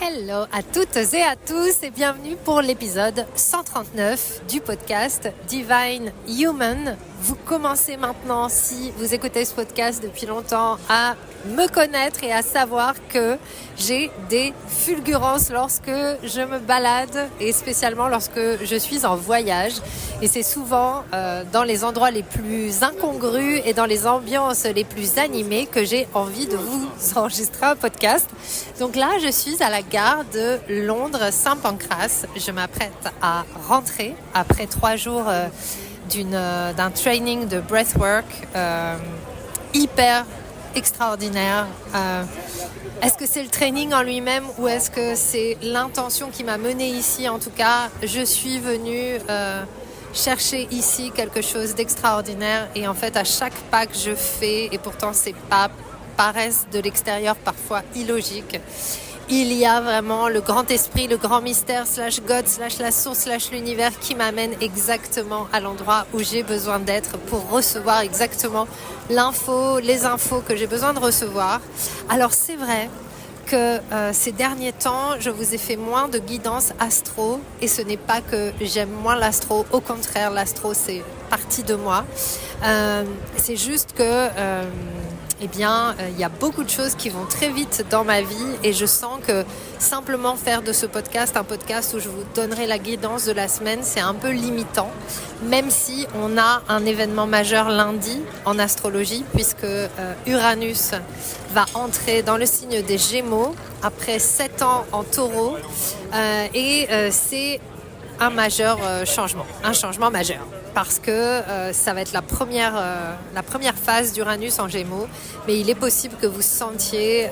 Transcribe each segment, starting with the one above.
Hello à toutes et à tous et bienvenue pour l'épisode 139 du podcast Divine Human. Vous commencez maintenant, si vous écoutez ce podcast depuis longtemps, à me connaître et à savoir que j'ai des fulgurances lorsque je me balade et spécialement lorsque je suis en voyage. Et c'est souvent dans les endroits les plus incongrus et dans les ambiances les plus animées que j'ai envie de vous enregistrer un podcast. Donc là, je suis à la gare de Londres Saint-Pancras. Je m'apprête à rentrer après 3 jours d'un training de breathwork hyper extraordinaire. Est-ce que c'est le training en lui-même ou est-ce que c'est l'intention qui m'a menée ici? En tout cas, je suis venue chercher ici quelque chose d'extraordinaire et en fait à chaque pas que je fais, et pourtant ces pas paraissent de l'extérieur parfois illogiques, il y a vraiment le grand esprit, le grand mystère / God / la source / l'univers qui m'amène exactement à l'endroit où j'ai besoin d'être pour recevoir exactement les infos que j'ai besoin de recevoir. Alors c'est vrai que ces derniers temps, je vous ai fait moins de guidance astro et ce n'est pas que j'aime moins l'astro, au contraire, l'astro c'est partie de moi. C'est juste que il y a beaucoup de choses qui vont très vite dans ma vie et je sens que simplement faire de ce podcast un podcast où je vous donnerai la guidance de la semaine, c'est un peu limitant, même si on a un événement majeur lundi en astrologie puisque Uranus va entrer dans le signe des Gémeaux après 7 ans en Taureau et c'est un changement majeur. Parce que ça va être la première phase d'Uranus en Gémeaux, mais il est possible que vous sentiez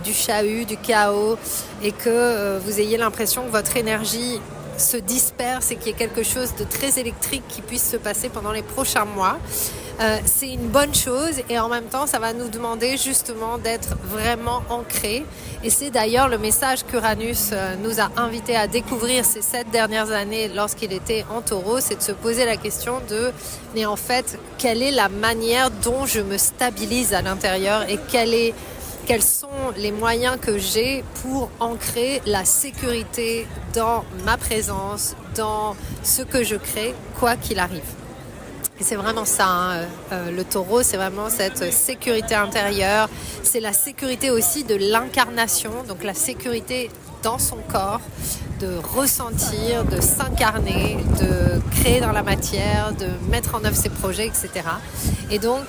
du chahut, du chaos, et que vous ayez l'impression que votre énergie se disperse et qu'il y ait quelque chose de très électrique qui puisse se passer pendant les prochains mois. C'est une bonne chose et en même temps ça va nous demander justement d'être vraiment ancrés et c'est d'ailleurs le message qu'Uranus nous a invités à découvrir ces 7 dernières années lorsqu'il était en Taureau, c'est de se poser la question mais en fait quelle est la manière dont je me stabilise à l'intérieur et quels sont les moyens que j'ai pour ancrer la sécurité dans ma présence, dans ce que je crée, quoi qu'il arrive. Et c'est vraiment ça, le taureau, c'est vraiment cette sécurité intérieure, c'est la sécurité aussi de l'incarnation, donc la sécurité dans son corps, de ressentir, de s'incarner, de créer dans la matière, de mettre en œuvre ses projets, etc. Et donc,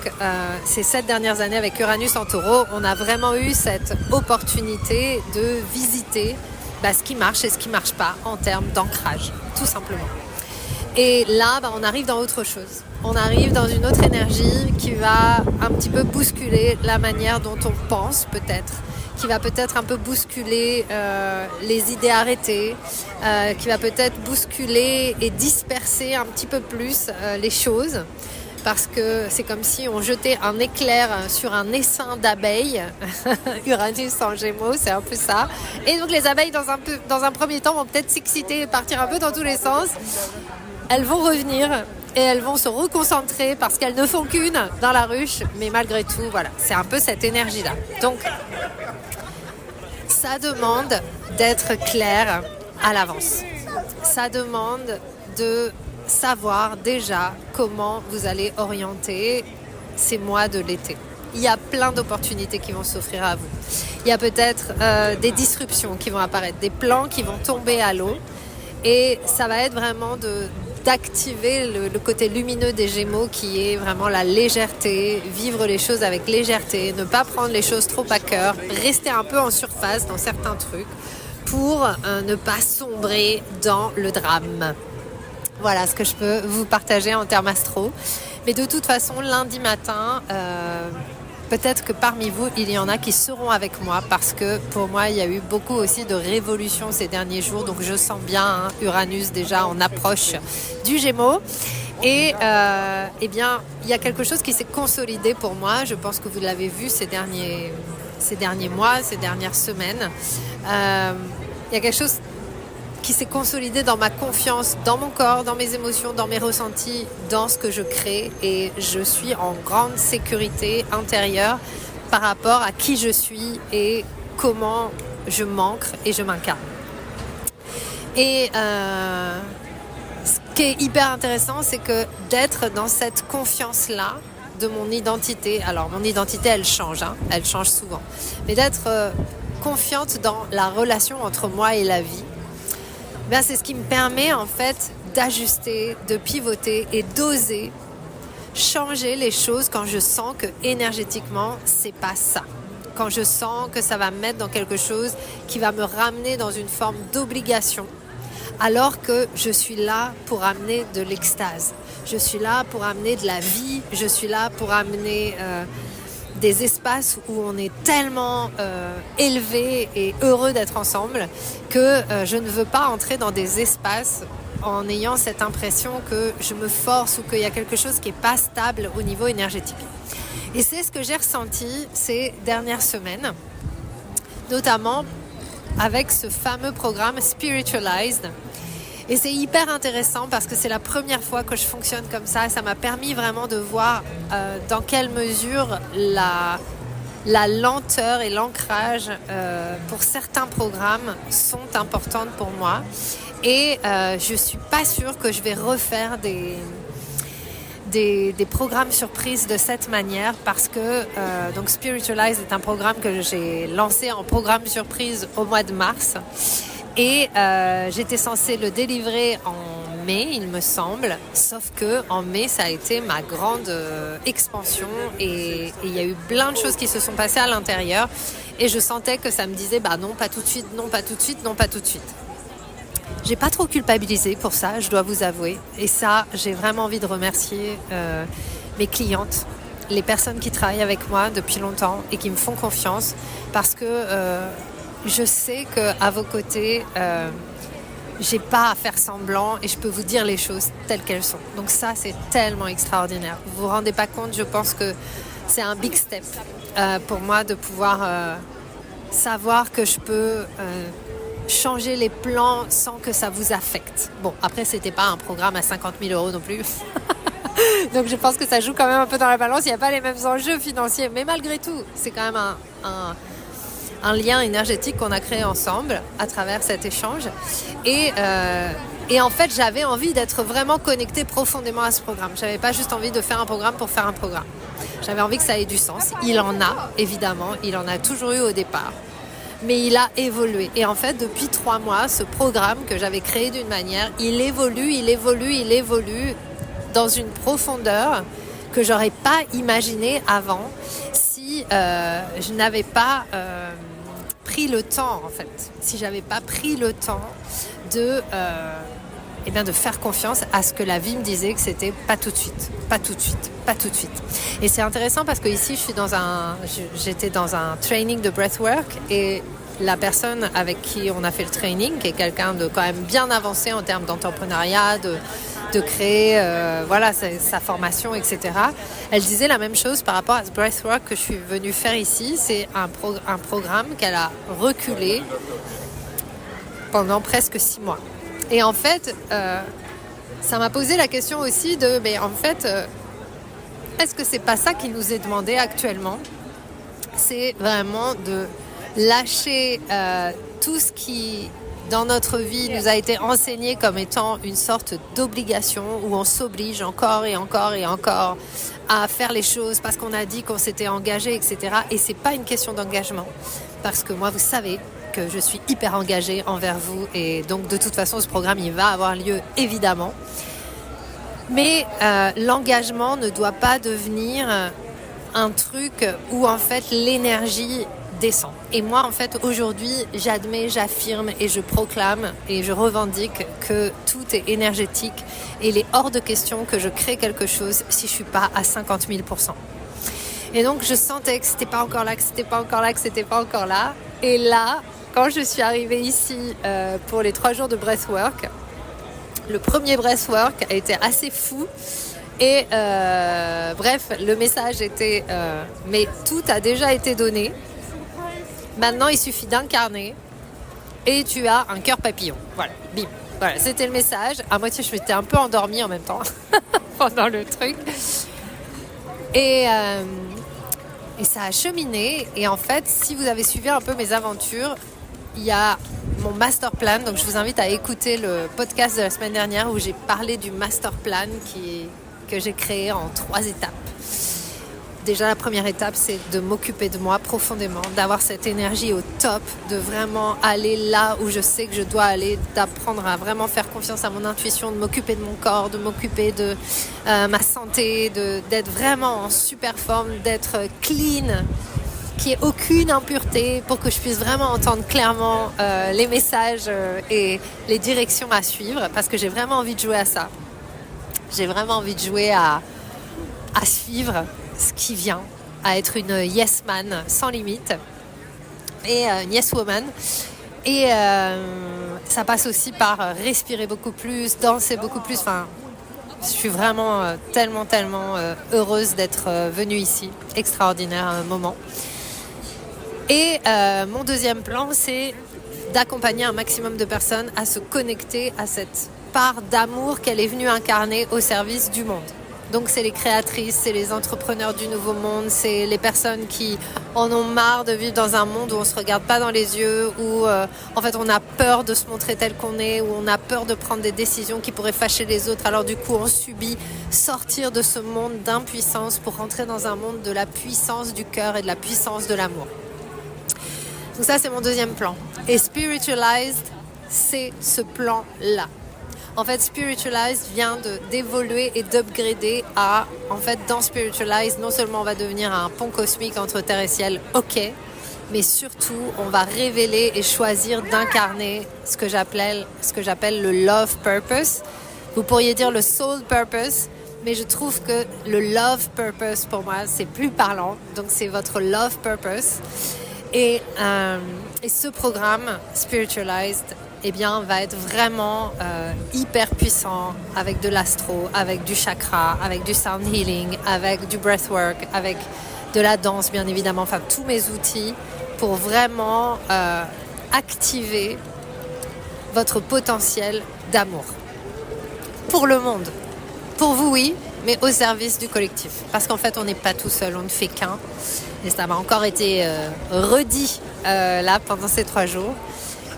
ces 7 dernières années avec Uranus en Taureau, on a vraiment eu cette opportunité de visiter ce qui marche et ce qui ne marche pas en termes d'ancrage, tout simplement. Et là, on arrive dans autre chose. On arrive dans une autre énergie qui va un petit peu bousculer la manière dont on pense peut-être, qui va peut-être un peu bousculer les idées arrêtées, qui va peut-être bousculer et disperser un petit peu plus les choses. Parce que c'est comme si on jetait un éclair sur un essaim d'abeilles. Uranus en Gémeaux, c'est un peu ça. Et donc les abeilles, dans un premier temps, vont peut-être s'exciter et partir un peu dans tous les sens. Elles vont revenir et elles vont se reconcentrer parce qu'elles ne font qu'une dans la ruche. Mais malgré tout, voilà, c'est un peu cette énergie-là. Donc, ça demande d'être clair à l'avance. Ça demande de savoir déjà comment vous allez orienter ces mois de l'été. Il y a plein d'opportunités qui vont s'offrir à vous. Il y a peut-être des disruptions qui vont apparaître, des plans qui vont tomber à l'eau. Et ça va être vraiment d'activer le côté lumineux des Gémeaux qui est vraiment la légèreté, vivre les choses avec légèreté, ne pas prendre les choses trop à cœur, rester un peu en surface dans certains trucs pour ne pas sombrer dans le drame. Voilà ce que je peux vous partager en termes astro. Mais de toute façon, lundi matin, peut-être que parmi vous, il y en a qui seront avec moi parce que pour moi, il y a eu beaucoup aussi de révolutions ces derniers jours. Donc je sens bien Uranus déjà en approche du Gémeaux. Et il y a quelque chose qui s'est consolidé pour moi. Je pense que vous l'avez vu ces derniers mois, ces dernières semaines. Il y a quelque chose qui s'est consolidé dans ma confiance, dans mon corps, dans mes émotions, dans mes ressentis, dans ce que je crée. Et je suis en grande sécurité intérieure par rapport à qui je suis et comment je m'ancre et je m'incarne. Et ce qui est hyper intéressant, c'est que d'être dans cette confiance-là de mon identité. Alors mon identité, elle change souvent. Mais d'être confiante dans la relation entre moi et la vie, ben c'est ce qui me permet en fait d'ajuster, de pivoter et d'oser changer les choses quand je sens que énergétiquement, c'est pas ça. Quand je sens que ça va me mettre dans quelque chose qui va me ramener dans une forme d'obligation, alors que je suis là pour amener de l'extase. Je suis là pour amener de la vie, je suis là pour amener des espaces où on est tellement élevé et heureux d'être ensemble que je ne veux pas entrer dans des espaces en ayant cette impression que je me force ou qu'il y a quelque chose qui n'est pas stable au niveau énergétique. Et c'est ce que j'ai ressenti ces dernières semaines, notamment avec ce fameux programme Spiritualized. Et c'est hyper intéressant parce que c'est la première fois que je fonctionne comme ça. Ça m'a permis vraiment de voir dans quelle mesure la lenteur et l'ancrage pour certains programmes sont importantes pour moi. Et je suis pas sûre que je vais refaire des programmes surprises de cette manière parce que donc Spiritualize est un programme que j'ai lancé en programme surprise au mois de mars et j'étais censée le délivrer en mai, il me semble, sauf que en mai ça a été ma grande expansion et il y a eu plein de choses qui se sont passées à l'intérieur et je sentais que ça me disait bah non pas tout de suite, non pas tout de suite, non pas tout de suite. J'ai pas trop culpabilisé pour ça, je dois vous avouer. Et ça, j'ai vraiment envie de remercier mes clientes, les personnes qui travaillent avec moi depuis longtemps et qui me font confiance parce que je sais qu'à vos côtés, j'ai pas à faire semblant et je peux vous dire les choses telles qu'elles sont. Donc ça, c'est tellement extraordinaire. Vous vous rendez pas compte, je pense que c'est un big step pour moi de pouvoir savoir que je peux changer les plans sans que ça vous affecte. Bon, après, c'était pas un programme à 50 000 € non plus. Donc, je pense que ça joue quand même un peu dans la balance. Il n'y a pas les mêmes enjeux financiers. Mais malgré tout, c'est quand même un lien énergétique qu'on a créé ensemble à travers cet échange. Et en fait, j'avais envie d'être vraiment connectée profondément à ce programme. J'avais pas juste envie de faire un programme pour faire un programme. J'avais envie que ça ait du sens. Il en a, évidemment. Il en a toujours eu au départ. Mais il a évolué. Et en fait, depuis 3 mois, ce programme que j'avais créé d'une manière, il évolue dans une profondeur que j'aurais pas imaginée avant si je n'avais pas pris le temps, en fait. Si j'avais pas pris le temps de faire confiance à ce que la vie me disait que c'était pas tout de suite, pas tout de suite, pas tout de suite. Et c'est intéressant parce que ici, j'étais dans un training de breathwork et la personne avec qui on a fait le training, qui est quelqu'un de quand même bien avancé en termes d'entrepreneuriat, de créer sa formation, etc. Elle disait la même chose par rapport à ce breathwork que je suis venue faire ici. C'est un programme qu'elle a reculé pendant presque 6 mois. Et en fait, ça m'a posé la question aussi est-ce que c'est pas ça qui nous est demandé actuellement ? C'est vraiment de lâcher tout ce qui, dans notre vie, nous a été enseigné comme étant une sorte d'obligation où on s'oblige encore et encore et encore à faire les choses parce qu'on a dit qu'on s'était engagé, etc. Et c'est pas une question d'engagement. Parce que moi, vous savez que je suis hyper engagée envers vous et donc de toute façon, ce programme, il va avoir lieu évidemment. Mais l'engagement ne doit pas devenir un truc où en fait l'énergie descend. Et moi en fait aujourd'hui j'admets, j'affirme et je proclame et je revendique que tout est énergétique et il est hors de question que je crée quelque chose si je suis pas à 50 000%. Et donc je sentais que c'était pas encore là, que c'était pas encore là, que c'était pas encore là. Et là, quand je suis arrivée ici pour les 3 jours de breathwork, le premier breathwork a été assez fou. Et bref, le message était mais tout a déjà été donné. Maintenant, il suffit d'incarner et tu as un cœur papillon. Voilà, bim. Voilà, c'était le message. À moitié, je m'étais un peu endormie en même temps pendant le truc. Et ça a cheminé. Et en fait, si vous avez suivi un peu mes aventures, il y a mon master plan. Donc je vous invite à écouter le podcast de la semaine dernière où j'ai parlé du master plan que j'ai créé en 3 étapes. Déjà, la première étape, c'est de m'occuper de moi profondément, d'avoir cette énergie au top, de vraiment aller là où je sais que je dois aller, d'apprendre à vraiment faire confiance à mon intuition, de m'occuper de mon corps, de m'occuper de ma santé, d'être vraiment en super forme, d'être clean, qu'il n'y ait aucune impureté pour que je puisse vraiment entendre clairement les messages et les directions à suivre, parce que j'ai vraiment envie de jouer à ça. J'ai vraiment envie de jouer à suivre ce qui vient, à être une yes man sans limite et une yes woman. Et ça passe aussi par respirer beaucoup plus, danser beaucoup plus. Enfin, je suis vraiment tellement heureuse d'être venue ici. Extraordinaire moment. Et mon deuxième plan, c'est d'accompagner un maximum de personnes à se connecter à cette part d'amour qu'elle est venue incarner au service du monde. Donc c'est les créatrices, c'est les entrepreneurs du nouveau monde, c'est les personnes qui en ont marre de vivre dans un monde où on ne se regarde pas dans les yeux, où en fait on a peur de se montrer tel qu'on est, où on a peur de prendre des décisions qui pourraient fâcher les autres. Alors du coup on subit sortir de ce monde d'impuissance pour rentrer dans un monde de la puissance du cœur et de la puissance de l'amour. Donc ça c'est mon deuxième plan. Et Spiritualized, c'est ce plan-là. En fait, Spiritualized vient d'évoluer et d'upgrader à, en fait, dans Spiritualized, non seulement on va devenir un pont cosmique entre terre et ciel, ok, mais surtout, on va révéler et choisir d'incarner ce que j'appelle le love purpose. Vous pourriez dire le soul purpose, mais je trouve que le love purpose, pour moi, c'est plus parlant. Donc, c'est votre love purpose. Et ce programme, Spiritualized, eh bien, va être vraiment hyper puissant avec de l'astro, avec du chakra, avec du sound healing, avec du breathwork, avec de la danse, bien évidemment. Enfin, tous mes outils pour vraiment activer votre potentiel d'amour. Pour le monde. Pour vous, oui, mais au service du collectif. Parce qu'en fait, on n'est pas tout seul, on ne fait qu'un. Et ça m'a encore été redit là pendant ces 3 jours.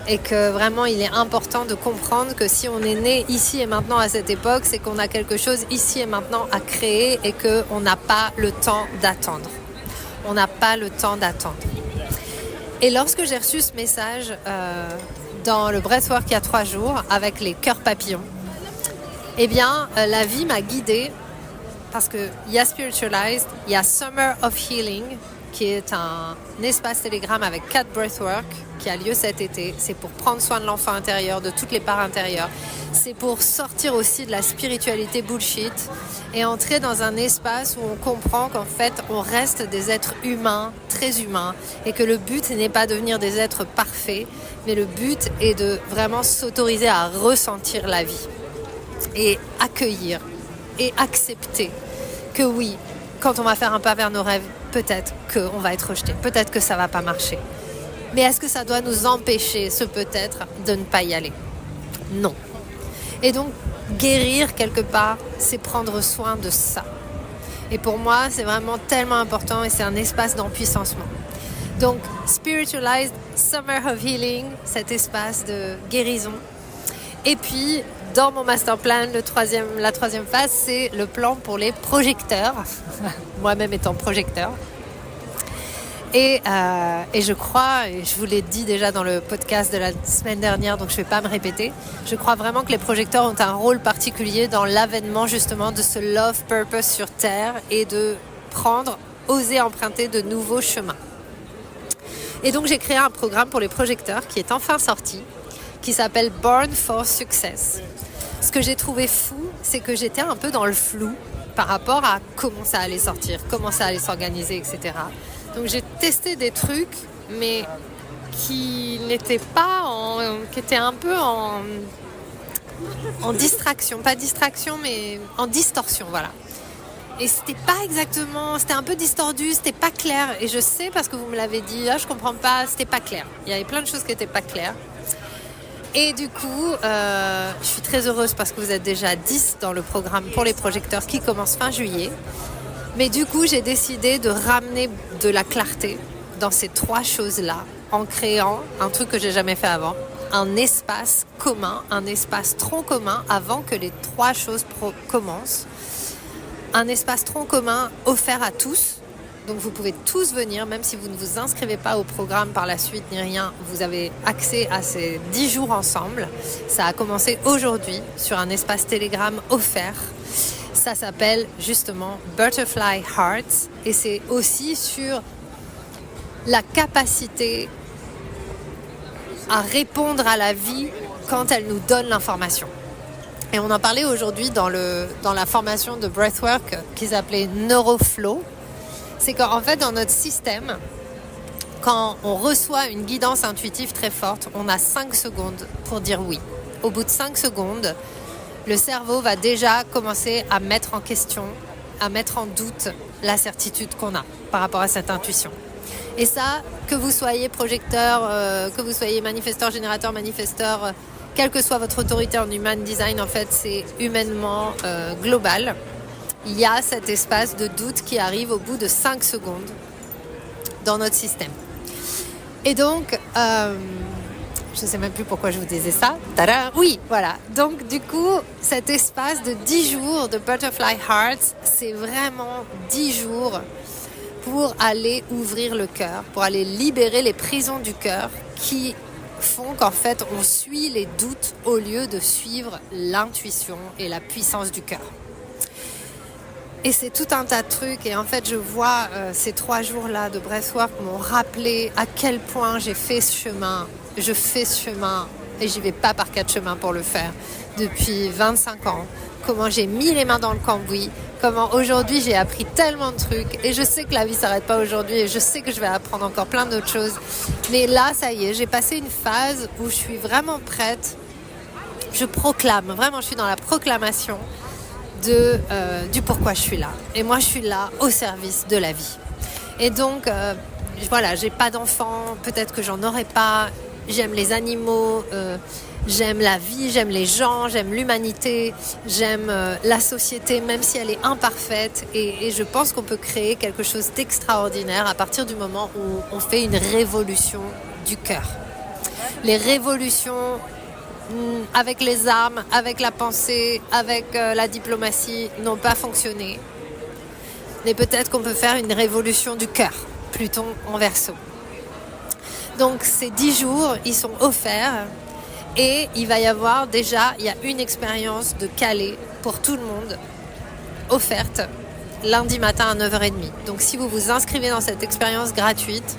Et que vraiment il est important de comprendre que si on est né ici et maintenant à cette époque, c'est qu'on a quelque chose ici et maintenant à créer et qu'on n'a pas le temps d'attendre. On n'a pas le temps d'attendre. Et lorsque j'ai reçu ce message dans le breathwork il y a 3 jours avec les cœurs papillons, eh bien la vie m'a guidée parce qu'il y a Spiritualized, il y a Summer of Healing qui est un espace Telegram avec 4 breathwork qui a lieu cet été. C'est pour prendre soin de l'enfant intérieur, de toutes les parts intérieures. C'est pour sortir aussi de la spiritualité bullshit et entrer dans un espace où on comprend qu'en fait, on reste des êtres humains, très humains, et que le but n'est pas de devenir des êtres parfaits, mais le but est de vraiment s'autoriser à ressentir la vie et accueillir et accepter que oui, quand on va faire un pas vers nos rêves, peut-être qu'on va être rejeté, peut-être que ça ne va pas marcher. Mais est-ce que ça doit nous empêcher, ce peut-être, de ne pas y aller ? Non. Et donc, guérir quelque part, c'est prendre soin de ça. Et pour moi, c'est vraiment tellement important et c'est un espace d'empuissancement. Donc, Spiritualized Summer of Healing, cet espace de guérison. Et puis, dans mon master plan, la troisième phase, c'est le plan pour les projecteurs. Moi-même étant projecteur. Et je crois, et je vous l'ai dit déjà dans le podcast de la semaine dernière, donc je ne vais pas me répéter, je crois vraiment que les projecteurs ont un rôle particulier dans l'avènement justement de ce love purpose sur Terre et de oser emprunter de nouveaux chemins. Et donc j'ai créé un programme pour les projecteurs qui est enfin sorti, qui s'appelle Born for Success. Ce que j'ai trouvé fou, c'est que j'étais un peu dans le flou par rapport à comment ça allait sortir, comment ça allait s'organiser, etc. Donc j'ai testé des trucs, mais qui n'étaient pas qui étaient un peu en distraction, pas distraction, mais en distorsion, voilà. Et c'était pas exactement, c'était un peu distordu, c'était pas clair. Et je sais parce que vous me l'avez dit, je comprends pas, c'était pas clair. Il y avait plein de choses qui étaient pas claires. Et du coup, je suis très heureuse parce que vous êtes déjà 10 dans le programme pour les projecteurs qui commence fin juillet. Mais du coup, j'ai décidé de ramener de la clarté dans ces 3 choses-là en créant un truc que j'ai jamais fait avant, un espace commun, un espace tronc commun avant que les 3 choses commencent. Un espace tronc commun offert à tous. Donc vous pouvez tous venir, même si vous ne vous inscrivez pas au programme par la suite ni rien, vous avez accès à ces 10 jours ensemble. Ça a commencé aujourd'hui sur un espace Telegram offert. Ça s'appelle justement Butterfly Hearts et c'est aussi sur la capacité à répondre à la vie quand elle nous donne l'information. Et on en parlait aujourd'hui dans la formation de Breathwork qui s'appelait Neuroflow. C'est qu'en fait, dans notre système, quand on reçoit une guidance intuitive très forte, on a 5 secondes pour dire oui. Au bout de 5 secondes, le cerveau va déjà commencer à mettre en question, à mettre en doute la certitude qu'on a par rapport à cette intuition. Et ça, que vous soyez projecteur, que vous soyez manifesteur, générateur, manifesteur, quelle que soit votre autorité en human design, en fait, c'est humainement global. Il y a cet espace de doute qui arrive au bout de 5 secondes dans notre système. Et donc, je ne sais même plus pourquoi je vous disais ça. Tada! Oui, voilà. Donc, du coup, cet espace de 10 jours de Butterfly Hearts, c'est vraiment 10 jours pour aller ouvrir le cœur, pour aller libérer les prisons du cœur qui font qu'en fait, on suit les doutes au lieu de suivre l'intuition et la puissance du cœur. Et c'est tout un tas de trucs. Et en fait, je vois ces 3 jours-là de Breathwork m'ont rappelé à quel point j'ai fait ce chemin. Je fais ce chemin et j'y vais pas par 4 chemins pour le faire depuis 25 ans. Comment j'ai mis les mains dans le cambouis. Comment aujourd'hui j'ai appris tellement de trucs. Et je sais que la vie s'arrête pas aujourd'hui et je sais que je vais apprendre encore plein d'autres choses. Mais là, ça y est, j'ai passé une phase où je suis vraiment prête. Je proclame, vraiment, je suis dans la proclamation du pourquoi je suis là. Et moi, je suis là au service de la vie. Et donc, voilà, j'ai pas d'enfants, peut-être que j'en aurai pas. J'aime les animaux, j'aime la vie, j'aime les gens, j'aime l'humanité, j'aime la société, même si elle est imparfaite. Et je pense qu'on peut créer quelque chose d'extraordinaire à partir du moment où on fait une révolution du cœur. Les révolutions avec les armes, avec la pensée, avec la diplomatie n'ont pas fonctionné. Mais peut-être qu'on peut faire une révolution du cœur, Pluton en Verseau. Donc ces 10 jours, ils sont offerts et il va y avoir déjà, il y a une expérience de Calais pour tout le monde offerte lundi matin à 9h30. Donc si vous vous inscrivez dans cette expérience gratuite,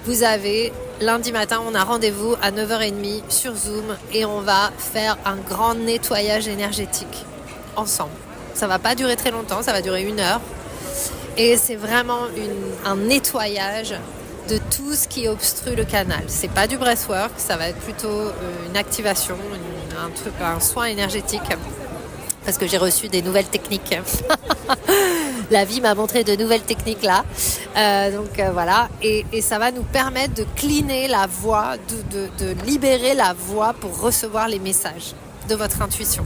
vous avez lundi matin, on a rendez-vous à 9h30 sur Zoom et on va faire un grand nettoyage énergétique ensemble. Ça va pas durer très longtemps, ça va durer 1 heure. Et c'est vraiment un nettoyage de tout ce qui obstrue le canal. C'est pas du breathwork, ça va être plutôt une activation, un soin énergétique. Parce que j'ai reçu des nouvelles techniques. La vie m'a montré de nouvelles techniques là. Donc voilà. Et ça va nous permettre de cleaner la voie, de libérer la voie pour recevoir les messages de votre intuition.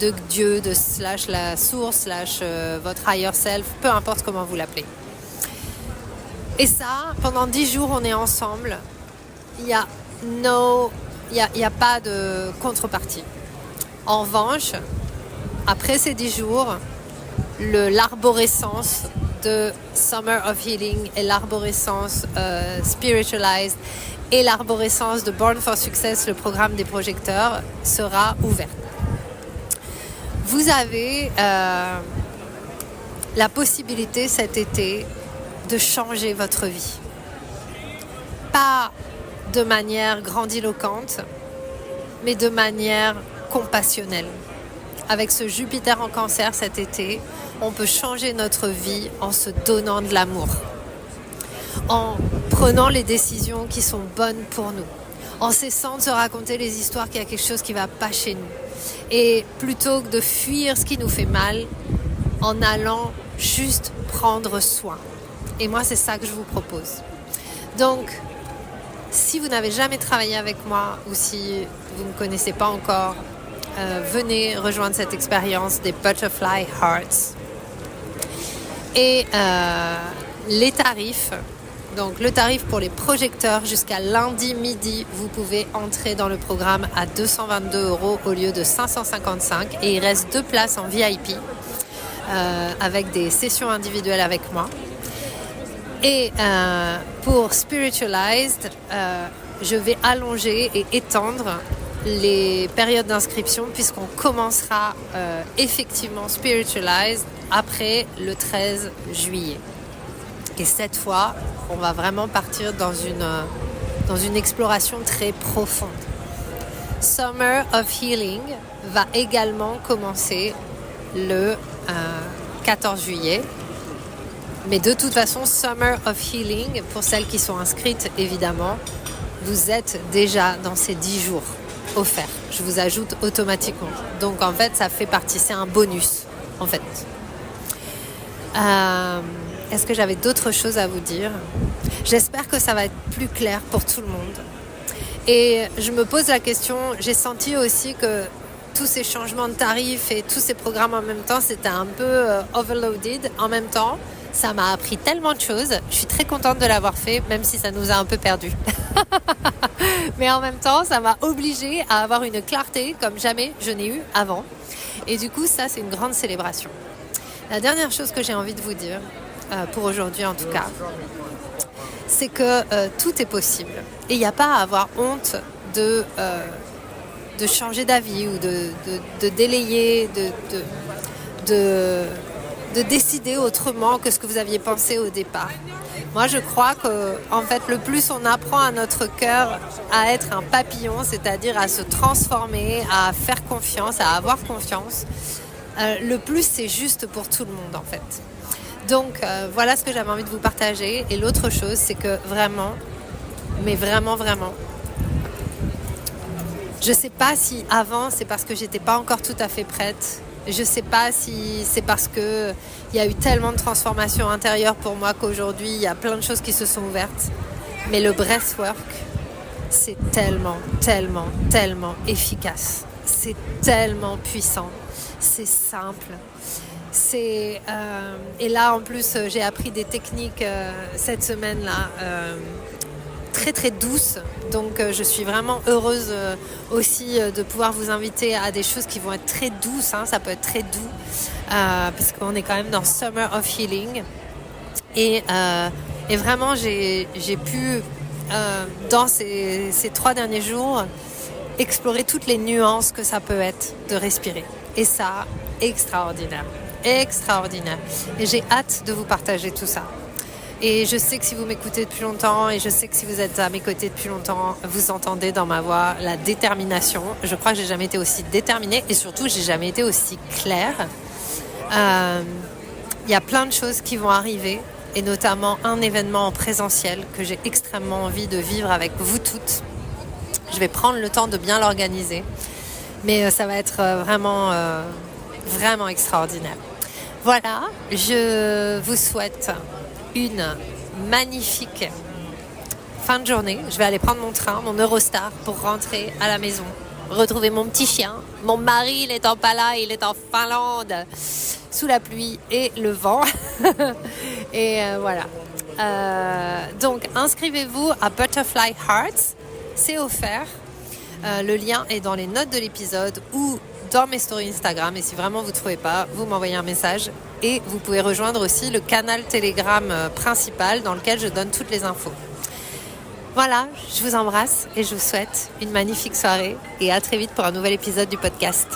De Dieu, de slash la source, slash votre higher self, peu importe comment vous l'appelez. Et ça, pendant 10 jours, on est ensemble. Il y a pas de contrepartie. En revanche, après ces 10 jours, l'arborescence de Summer of Healing et l'arborescence Spiritualized et l'arborescence de Born for Success, le programme des projecteurs, sera ouverte. Vous avez la possibilité cet été de changer votre vie. Pas de manière grandiloquente, mais de manière compassionnelle. Avec ce Jupiter en Cancer cet été, on peut changer notre vie en se donnant de l'amour, en prenant les décisions qui sont bonnes pour nous, en cessant de se raconter les histoires qu'il y a quelque chose qui ne va pas chez nous. Et plutôt que de fuir ce qui nous fait mal, en allant juste prendre soin. Et moi, c'est ça que je vous propose. Donc, si vous n'avez jamais travaillé avec moi ou si vous ne me connaissez pas encore, venez rejoindre cette expérience des Butterfly Hearts. Et les tarifs, Donc le tarif pour les projecteurs jusqu'à lundi midi, vous pouvez entrer dans le programme à 222 € au lieu de 555 et il reste 2 places en VIP avec des sessions individuelles avec moi. Et pour Spiritualized, je vais allonger et étendre les périodes d'inscription puisqu'on commencera effectivement Spiritualized après le 13 juillet. Et cette fois, on va vraiment partir dans une exploration très profonde. Summer of Healing va également commencer le 14 juillet. Mais de toute façon, Summer of Healing, pour celles qui sont inscrites, évidemment, vous êtes déjà dans ces 10 jours offerts. Je vous ajoute automatiquement. Donc en fait, ça fait partie, c'est un bonus, en fait. Est-ce que j'avais d'autres choses à vous dire ? J'espère que ça va être plus clair pour tout le monde. Et je me pose la question, j'ai senti aussi que tous ces changements de tarifs et tous ces programmes en même temps, c'était un peu overloaded. En même temps, ça m'a appris tellement de choses. Je suis très contente de l'avoir fait, même si ça nous a un peu perdus. Mais en même temps, ça m'a obligée à avoir une clarté comme jamais je n'ai eu avant. Et du coup, ça, c'est une grande célébration. La dernière chose que j'ai envie de vous dire, pour aujourd'hui en tout cas, c'est que tout est possible. Et il n'y a pas à avoir honte de changer d'avis ou de délayer, de décider autrement que ce que vous aviez pensé au départ. Moi, je crois que, en fait, le plus on apprend à notre cœur à être un papillon, c'est-à-dire à se transformer, à faire confiance, à avoir confiance, le plus c'est juste pour tout le monde, en fait. Donc, voilà ce que j'avais envie de vous partager. Et l'autre chose, c'est que vraiment, mais vraiment, je sais pas si avant, c'est parce que j'étais pas encore tout à fait prête. Je sais pas si c'est parce que il y a eu tellement de transformations intérieures pour moi qu'aujourd'hui, il y a plein de choses qui se sont ouvertes. Mais le breathwork, c'est tellement efficace. C'est tellement puissant. C'est simple. Et là, en plus, j'ai appris des techniques cette semaine-là très douces. Donc, je suis vraiment heureuse aussi de pouvoir vous inviter à des choses qui vont être très douces. Ça peut être très doux parce qu'on est quand même dans Summer of Healing. Et vraiment, j'ai pu, dans ces 3 derniers jours, explorer toutes les nuances que ça peut être de respirer. Et ça, extraordinaire. Et j'ai hâte de vous partager tout ça. Et je sais que si vous m'écoutez depuis longtemps et je sais que si vous êtes à mes côtés depuis longtemps, vous entendez dans ma voix la détermination. Je crois que j'ai jamais été aussi déterminée et surtout j'ai jamais été aussi claire. Il y a plein de choses qui vont arriver et notamment un événement en présentiel que j'ai extrêmement envie de vivre avec vous toutes. Je vais prendre le temps de bien l'organiser, mais ça va être vraiment extraordinaire. Voilà, je vous souhaite une magnifique fin de journée. Je vais aller prendre mon train, mon Eurostar pour rentrer à la maison, retrouver mon petit chien. Mon mari, il est en Pala, il est en Finlande, sous la pluie et le vent. Et voilà. Donc, inscrivez-vous à Butterfly Hearts. C'est offert. Le lien est dans les notes de l'épisode ou dans mes stories Instagram. Et si vraiment vous ne trouvez pas, vous m'envoyez un message. Et vous pouvez rejoindre aussi le canal Telegram principal dans lequel je donne toutes les infos. Voilà, je vous embrasse et je vous souhaite une magnifique soirée. Et à très vite pour un nouvel épisode du podcast.